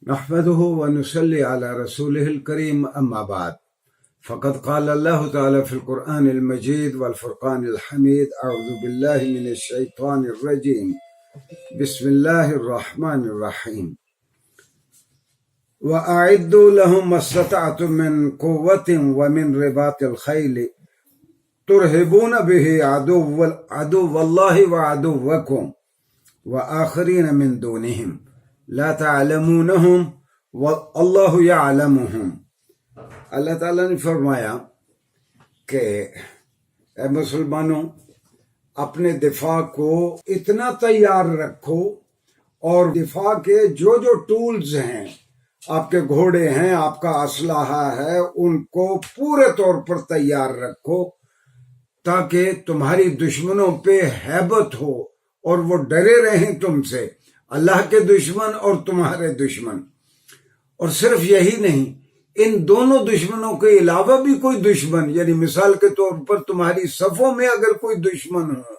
نحمده ونصلي على رسوله الكريم أما بعد فقد قال الله تعالى في القرآن المجيد والفرقان الحميد أعوذ بالله من الشيطان الرجيم بسم الله الرحمن الرحيم وأعدوا لهم ما استطعتم من قوة ومن رباط الخيل ترهبون به عدو الله وعدوكم وآخرين من دونهم لا تعلمونهم واللہ یعلمهم۔ اللہ تعالیٰ نے فرمایا کہ اے مسلمانوں، اپنے دفاع کو اتنا تیار رکھو اور دفاع کے جو ٹولز ہیں، آپ کے گھوڑے ہیں، آپ کا اسلحہ ہے، ان کو پورے طور پر تیار رکھو تاکہ تمہاری دشمنوں پہ ہیبت ہو اور وہ ڈرے رہیں تم سے، اللہ کے دشمن اور تمہارے دشمن۔ اور صرف یہی نہیں، ان دونوں دشمنوں کے علاوہ بھی کوئی دشمن، یعنی مثال کے طور پر تمہاری صفوں میں اگر کوئی دشمن ہو،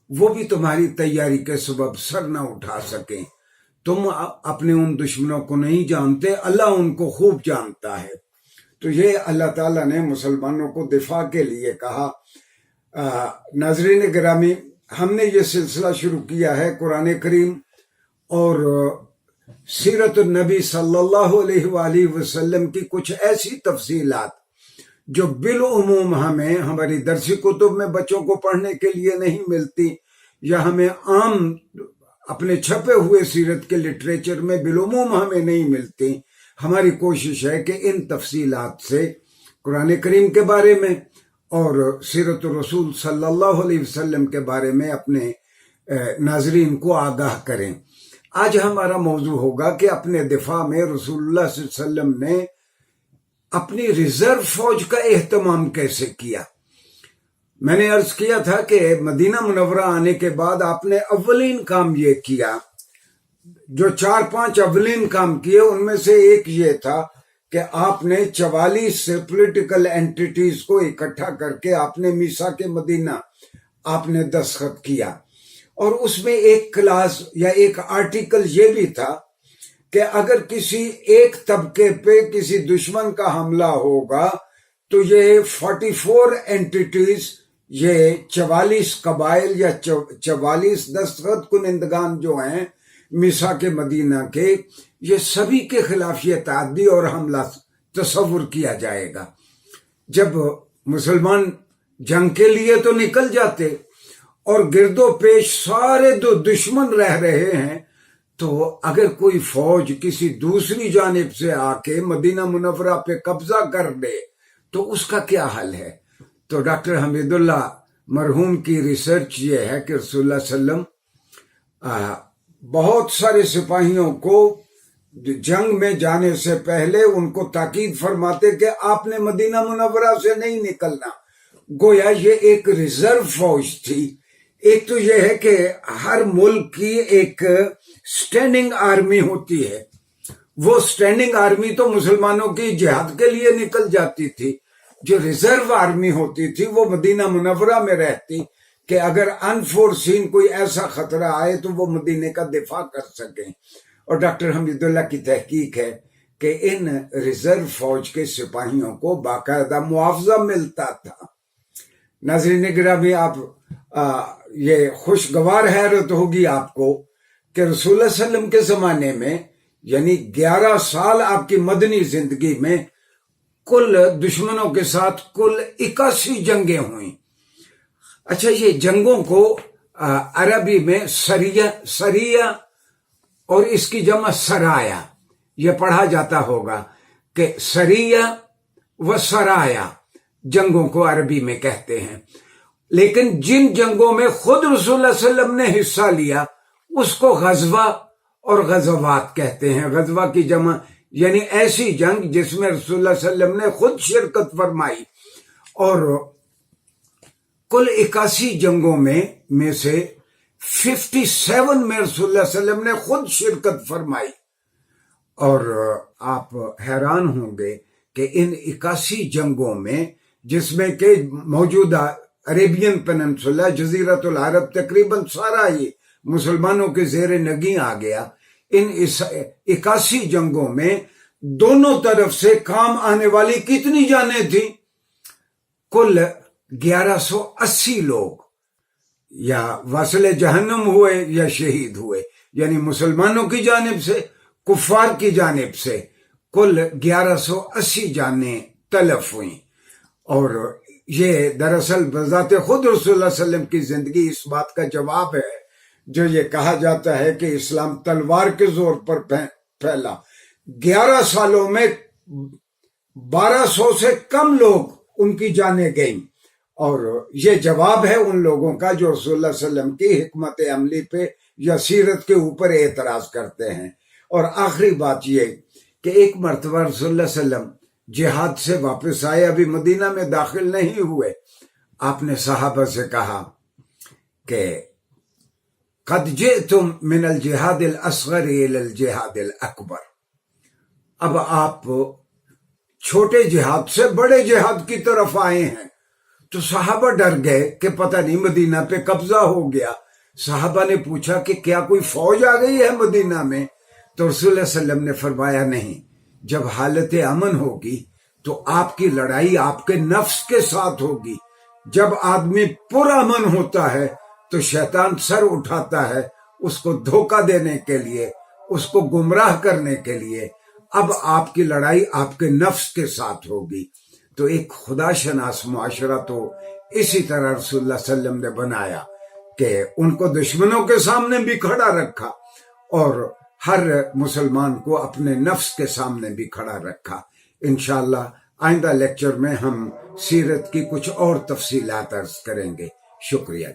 وہ بھی تمہاری تیاری کے سبب سر نہ اٹھا سکیں۔ تم اپنے ان دشمنوں کو نہیں جانتے، اللہ ان کو خوب جانتا ہے۔ تو یہ اللہ تعالیٰ نے مسلمانوں کو دفاع کے لیے کہا۔ ناظرین گرامی، ہم نے یہ سلسلہ شروع کیا ہے قرآن کریم اور سیرت النبی صلی اللہ علیہ وآلہ وسلم کی کچھ ایسی تفصیلات جو بالعموم ہمیں ہماری درسی کتب میں بچوں کو پڑھنے کے لیے نہیں ملتی، یا ہمیں عام اپنے چھپے ہوئے سیرت کے لٹریچر میں بالعموم ہمیں نہیں ملتی۔ ہماری کوشش ہے کہ ان تفصیلات سے قرآن کریم کے بارے میں اور سیرت الرسول صلی اللہ علیہ وسلم کے بارے میں اپنے ناظرین کو آگاہ کریں۔ آج ہمارا موضوع ہوگا کہ اپنے دفاع میں رسول اللہ صلی اللہ علیہ وسلم نے اپنی ریزرو فوج کا اہتمام کیسے کیا۔ میں نے عرض کیا تھا کہ مدینہ منورہ آنے کے بعد آپ نے اولین کام یہ کیا، جو 4-5 اولین کام کیے ان میں سے ایک یہ تھا کہ آپ نے 44 سے پولیٹیکل اینٹیٹیز کو اکٹھا کر کے آپ نے میثاق مدینہ آپ نے دستخط کیا، اور اس میں ایک کلاس یا ایک آرٹیکل یہ بھی تھا کہ اگر کسی ایک طبقے پہ کسی دشمن کا حملہ ہوگا تو یہ 44 اینٹیٹیز، یہ 44 قبائل یا 44 دستخط کنندگان جو ہیں میثاق مدینہ کے، یہ سبھی کے خلاف یہ تعدی اور حملہ تصور کیا جائے گا۔ جب مسلمان جنگ کے لیے تو نکل جاتے اور گرد و پیش سارے دشمن رہ رہے ہیں، تو اگر کوئی فوج کسی دوسری جانب سے آ کے مدینہ منورہ پہ قبضہ کر لے تو اس کا کیا حل ہے؟ تو ڈاکٹر حمید اللہ مرحوم کی ریسرچ یہ ہے کہ رسول اللہ صلی اللہ علیہ وسلم بہت سارے سپاہیوں کو جنگ میں جانے سے پہلے ان کو تاکید فرماتے کہ آپ نے مدینہ منورہ سے نہیں نکلنا، گویا یہ ایک ریزرو فوج تھی۔ ایک تو یہ ہے کہ ہر ملک کی ایک سٹینڈنگ آرمی ہوتی ہے، وہ سٹینڈنگ آرمی تو مسلمانوں کی جہاد کے لیے نکل جاتی تھی، جو ریزرو آرمی ہوتی تھی وہ مدینہ منورہ میں رہتی کہ اگر انفورسین کوئی ایسا خطرہ آئے تو وہ مدینے کا دفاع کر سکیں۔ اور ڈاکٹر حمید اللہ کی تحقیق ہے کہ ان ریزرو فوج کے سپاہیوں کو باقاعدہ معاوضہ ملتا تھا۔ ناظرین گرامی، آپ یہ خوشگوار حیرت ہوگی آپ کو کہ رسول اللہ صلی اللہ علیہ وسلم کے زمانے میں، یعنی 11 سال آپ کی مدنی زندگی میں، کل دشمنوں کے ساتھ کل 81 جنگیں ہوئیں۔ اچھا، یہ جنگوں کو عربی میں سریہ اور اس کی جمع سرایا یہ پڑھا جاتا ہوگا کہ سریہ و سرایا جنگوں کو عربی میں کہتے ہیں، لیکن جن جنگوں میں خود رسول اللہ صلی اللہ علیہ وسلم نے حصہ لیا اس کو غزوہ اور غزوات کہتے ہیں۔ غزوہ کی جمع یعنی ایسی جنگ جس میں رسول اللہ صلی اللہ علیہ وسلم نے خود شرکت فرمائی، اور کل 81 جنگوں میں سے 57 میں رسول اللہ صلی اللہ علیہ وسلم نے خود شرکت فرمائی۔ اور آپ حیران ہوں گے کہ ان 81 جنگوں میں، جس میں کہ موجودہ عربین پیننسولا، جزیرت العرب، تقریباً سارا ہی مسلمانوں کے زیر نگیں آ گیا، ان 81 جنگوں میں دونوں طرف سے کام آنے والی کتنی جانیں تھیں؟ کل 1180 لوگ یا واصل جہنم ہوئے یا شہید ہوئے، یعنی مسلمانوں کی جانب سے، کفار کی جانب سے کل 1180 جانیں تلف ہوئیں۔ اور یہ دراصل بذات خود رسول اللہ صلی اللہ علیہ وسلم کی زندگی اس بات کا جواب ہے جو یہ کہا جاتا ہے کہ اسلام تلوار کے زور پر پھیلا۔ 11 سالوں میں 1200 سے کم لوگ ان کی جانیں گئیں، اور یہ جواب ہے ان لوگوں کا جو رسول اللہ صلی اللہ علیہ وسلم کی حکمت عملی پہ یا سیرت کے اوپر اعتراض کرتے ہیں۔ اور آخری بات یہ کہ ایک مرتبہ رسول اللہ صلی اللہ علیہ وسلم جہاد سے واپس آئے، ابھی مدینہ میں داخل نہیں ہوئے، آپ نے صحابہ سے کہا کہ قد جئتم من الجہاد الاصغر الى الجہاد الاکبر، اب آپ چھوٹے جہاد سے بڑے جہاد کی طرف آئے ہیں۔ تو صحابہ ڈر گئے کہ پتہ نہیں مدینہ پہ قبضہ ہو گیا۔ صحابہ نے پوچھا کہ کیا کوئی فوج آ گئی ہے مدینہ میں؟ تو رسول اللہ صلی اللہ علیہ وسلم نے فرمایا نہیں، جب حالت امن ہوگی تو آپ کی لڑائی آپ کے نفس کے ساتھ ہوگی۔ جب آدمی پرامن ہوتا ہے تو شیطان سر اٹھاتا ہے اس کو دھوکہ دینے کے لیے، اس کو گمراہ کرنے کے لیے۔ اب آپ کی لڑائی آپ کے نفس کے ساتھ ہوگی۔ تو ایک خدا شناس معاشرہ تو اسی طرح رسول اللہ صلی اللہ علیہ وسلم نے بنایا کہ ان کو دشمنوں کے سامنے بھی کھڑا رکھا اور ہر مسلمان کو اپنے نفس کے سامنے بھی کھڑا رکھا۔ انشاءاللہ آئندہ لیکچر میں ہم سیرت کی کچھ اور تفصیلات عرض کریں گے۔ شکریہ۔